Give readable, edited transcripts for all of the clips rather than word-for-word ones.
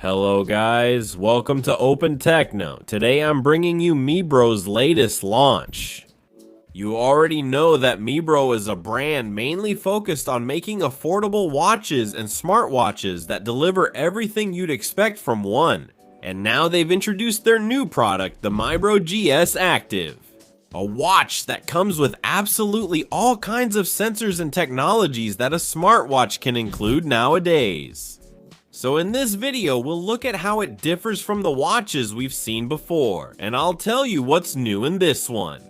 Hello guys, welcome to Open Techno. Today I'm bringing you Mibro's latest launch. You already know that Mibro is a brand mainly focused on making affordable watches and smartwatches that deliver everything you'd expect from one. And now they've introduced their new product, the Mibro GS Active. A watch that comes with absolutely all kinds of sensors and technologies that a smartwatch can include nowadays. So in this video, we'll look at how it differs from the watches we've seen before, and I'll tell you what's new in this one.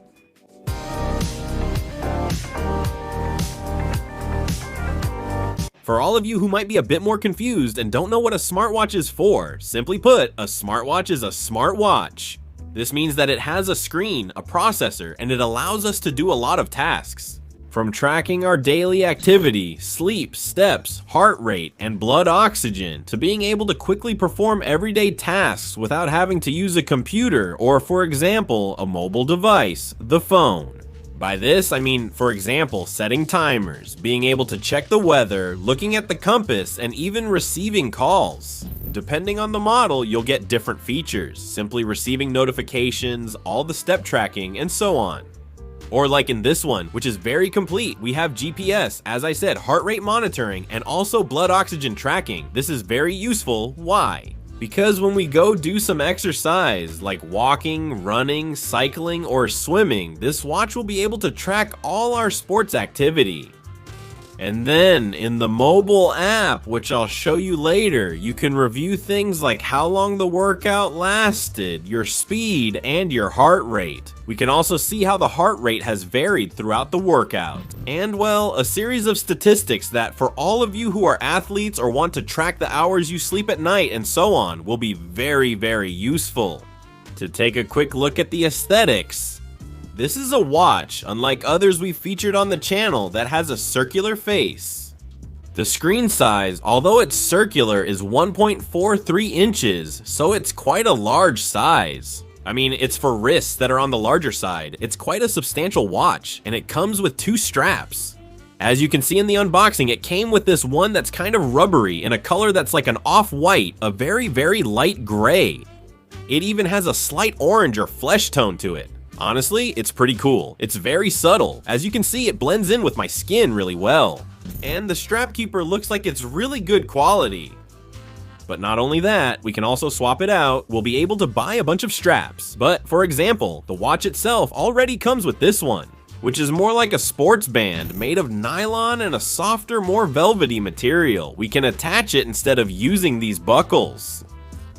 For all of you who might be a bit more confused and don't know what a smartwatch is for, simply put, a smartwatch is a smartwatch. This means that it has a screen, a processor, and it allows us to do a lot of tasks. From tracking our daily activity, sleep, steps, heart rate, and blood oxygen, to being able to quickly perform everyday tasks without having to use a computer or, for example, a mobile device, the phone. By this, I mean, for example, setting timers, being able to check the weather, looking at the compass, and even receiving calls. Depending on the model, you'll get different features, simply receiving notifications, all the step tracking, and so on. Or like in this one, which is very complete, we have GPS, as I said, heart rate monitoring, and also blood oxygen tracking. This is very useful. Why? Because when we go do some exercise, like walking, running, cycling, or swimming, this watch will be able to track all our sports activity. And then, in the mobile app, which I'll show you later, you can review things like how long the workout lasted, your speed, and your heart rate. We can also see how the heart rate has varied throughout the workout. And well, a series of statistics that, for all of you who are athletes or want to track the hours you sleep at night and so on, will be very, very useful. To take a quick look at the aesthetics, this is a watch, unlike others we've featured on the channel, that has a circular face. The screen size, although it's circular, is 1.43 inches, so it's quite a large size. I mean, it's for wrists that are on the larger side. It's quite a substantial watch, and it comes with two straps. As you can see in the unboxing, it came with this one that's kind of rubbery in a color that's like an off-white, a very, very light gray. It even has a slight orange or flesh tone to it. Honestly, it's pretty cool. It's very subtle. As you can see, it blends in with my skin really well. And the strap keeper looks like it's really good quality. But not only that, we can also swap it out. We'll be able to buy a bunch of straps. But for example, the watch itself already comes with this one, which is more like a sports band made of nylon and a softer, more velvety material. We can attach it instead of using these buckles.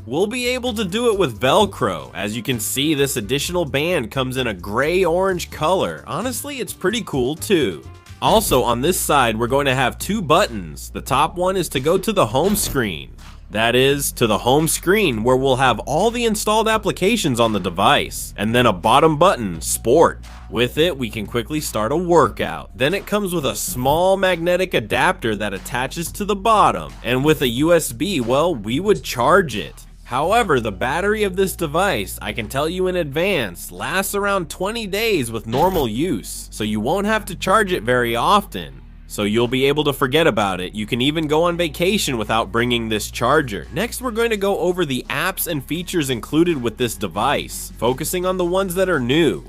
We'll be able to do it with Velcro. As you can see, this additional band comes in a gray-orange color. Honestly, it's pretty cool too. Also, on this side, we're going to have two buttons. The top one is to go to the home screen. That is, to the home screen, where we'll have all the installed applications on the device. And then a bottom button, Sport. With it, we can quickly start a workout. Then it comes with a small magnetic adapter that attaches to the bottom. And with a USB, well, we would charge it. However, the battery of this device, I can tell you in advance, lasts around 20 days with normal use, so you won't have to charge it very often. So you'll be able to forget about it. You can even go on vacation without bringing this charger. Next, we're going to go over the apps and features included with this device, focusing on the ones that are new.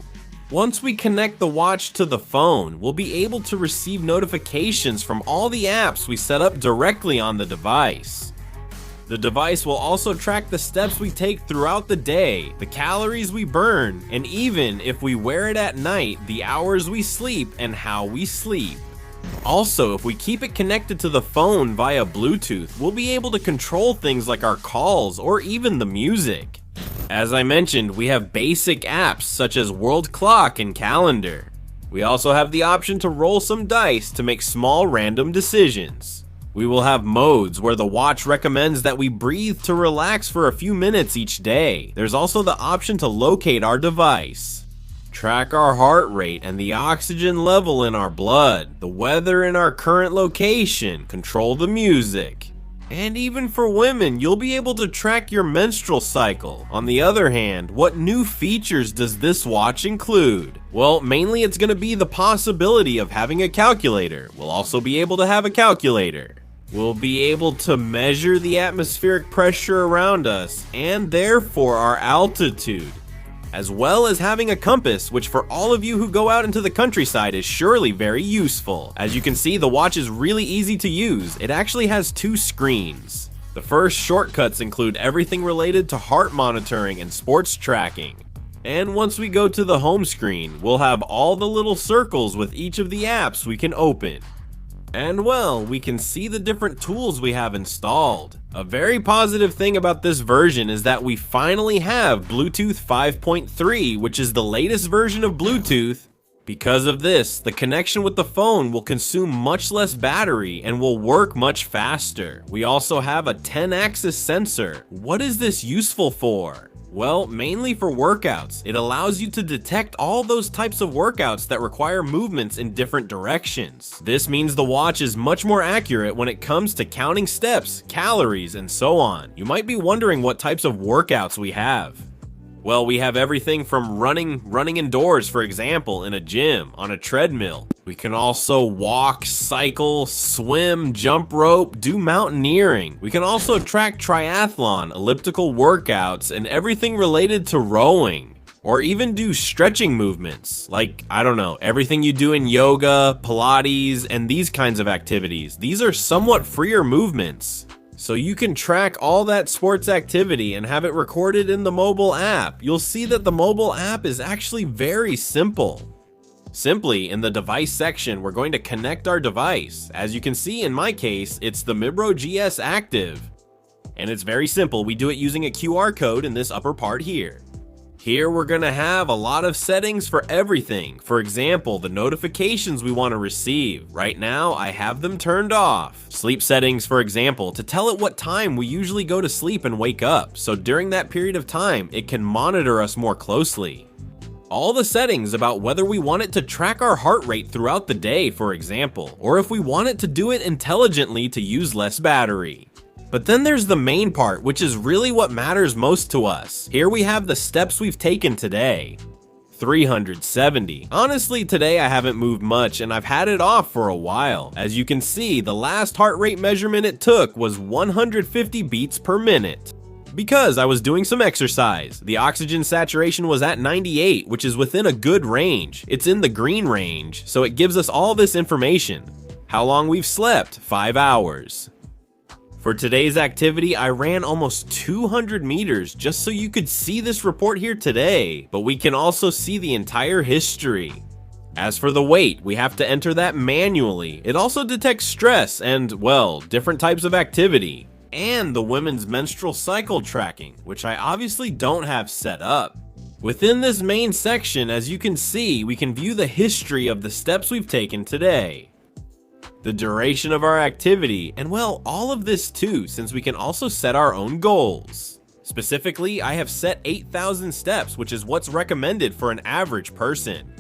Once we connect the watch to the phone, we'll be able to receive notifications from all the apps we set up directly on the device. The device will also track the steps we take throughout the day, the calories we burn, and even if we wear it at night, the hours we sleep and how we sleep. Also, if we keep it connected to the phone via Bluetooth, we'll be able to control things like our calls or even the music. As I mentioned, we have basic apps such as World Clock and Calendar. We also have the option to roll some dice to make small random decisions. We will have modes where the watch recommends that we breathe to relax for a few minutes each day. There's also the option to locate our device, track our heart rate and the oxygen level in our blood, the weather in our current location, control the music. And even for women, you'll be able to track your menstrual cycle. On the other hand, what new features does this watch include? Well, mainly it's going to be the possibility of having a calculator. We'll also be able to have a calculator. We'll be able to measure the atmospheric pressure around us and therefore our altitude, as well as having a compass, which for all of you who go out into the countryside is surely very useful. As you can see, the watch is really easy to use. It actually has 2 screens. The first shortcuts include everything related to heart monitoring and sports tracking. And once we go to the home screen, we'll have all the little circles with each of the apps we can open. And well, we can see the different tools we have installed. A very positive thing about this version is that we finally have Bluetooth 5.3, which is the latest version of Bluetooth. Because of this, the connection with the phone will consume much less battery and will work much faster. We also have a 10-axis sensor. What is this useful for? Well, mainly for workouts. It allows you to detect all those types of workouts that require movements in different directions. This means the watch is much more accurate when it comes to counting steps, calories, and so on. You might be wondering what types of workouts we have. Well, we have everything from running indoors, for example, in a gym, on a treadmill. We can also walk, cycle, swim, jump rope, do mountaineering. We can also track triathlon, elliptical workouts, and everything related to rowing. Or even do stretching movements, like, I don't know, everything you do in yoga, Pilates, and these kinds of activities. These are somewhat freer movements. So you can track all that sports activity and have it recorded in the mobile app. You'll see that the mobile app is actually very simple. Simply, in the device section, we're going to connect our device. As you can see, in my case, it's the Mibro GS Active. And it's very simple. We do it using a QR code in this upper part here. Here we're gonna have a lot of settings for everything. For example, the notifications we want to receive. Right now, I have them turned off. Sleep settings, for example, to tell it what time we usually go to sleep and wake up. So during that period of time, it can monitor us more closely. All the settings about whether we want it to track our heart rate throughout the day, for example, or if we want it to do it intelligently to use less battery. But then there's the main part, which is really what matters most to us. Here we have the steps we've taken today. 370. Honestly, today I haven't moved much and I've had it off for a while. As you can see, the last heart rate measurement it took was 150 beats per minute. Because I was doing some exercise. The oxygen saturation was at 98, which is within a good range. It's in the green range, so it gives us all this information. How long we've slept? 5 hours. For today's activity, I ran almost 200 meters just so you could see this report here today, but we can also see the entire history. As for the weight, we have to enter that manually. It also detects stress and, well, different types of activity. And the women's menstrual cycle tracking, which I obviously don't have set up. Within this main section, as you can see, we can view the history of the steps we've taken today. The duration of our activity, and well, all of this too, since we can also set our own goals. Specifically, I have set 8,000 steps, which is what's recommended for an average person.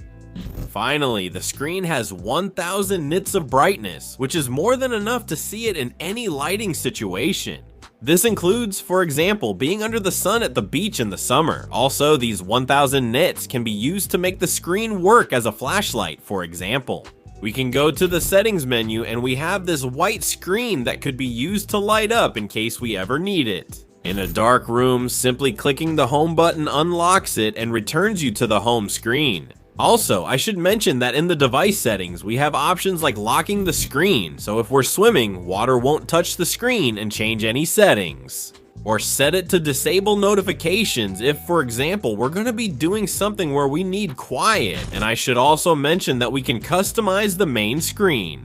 Finally, the screen has 1,000 nits of brightness, which is more than enough to see it in any lighting situation. This includes, for example, being under the sun at the beach in the summer. Also, these 1,000 nits can be used to make the screen work as a flashlight, for example. We can go to the settings menu and we have this white screen that could be used to light up in case we ever need it. In a dark room, simply clicking the home button unlocks it and returns you to the home screen. Also, I should mention that in the device settings, we have options like locking the screen, so if we're swimming, water won't touch the screen and change any settings. Or set it to disable notifications if, for example, we're going to be doing something where we need quiet. And I should also mention that we can customize the main screen.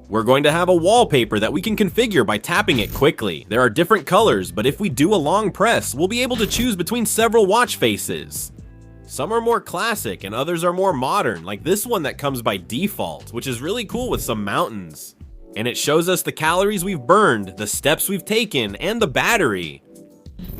We're going to have a wallpaper that we can configure by tapping it quickly. There are different colors, but if we do a long press, we'll be able to choose between several watch faces. Some are more classic and others are more modern, like this one that comes by default, which is really cool with some mountains. And it shows us the calories we've burned, the steps we've taken, and the battery.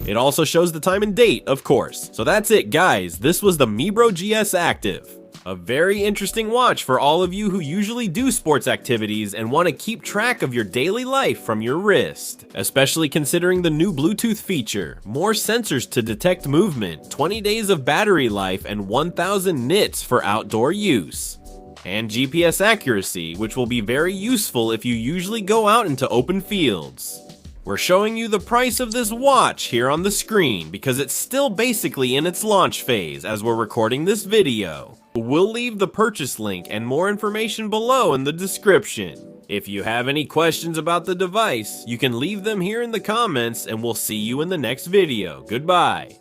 It also shows the time and date, of course. So that's it, guys. This was the Mibro GS Active. A very interesting watch for all of you who usually do sports activities and want to keep track of your daily life from your wrist. Especially considering the new Bluetooth feature, more sensors to detect movement, 20 days of battery life, and 1,000 nits for outdoor use. and GPS accuracy, which will be very useful if you usually go out into open fields. We're showing you the price of this watch here on the screen because it's still basically in its launch phase as we're recording this video. We'll leave the purchase link and more information below in the description. If you have any questions about the device, you can leave them here in the comments and we'll see you in the next video. Goodbye.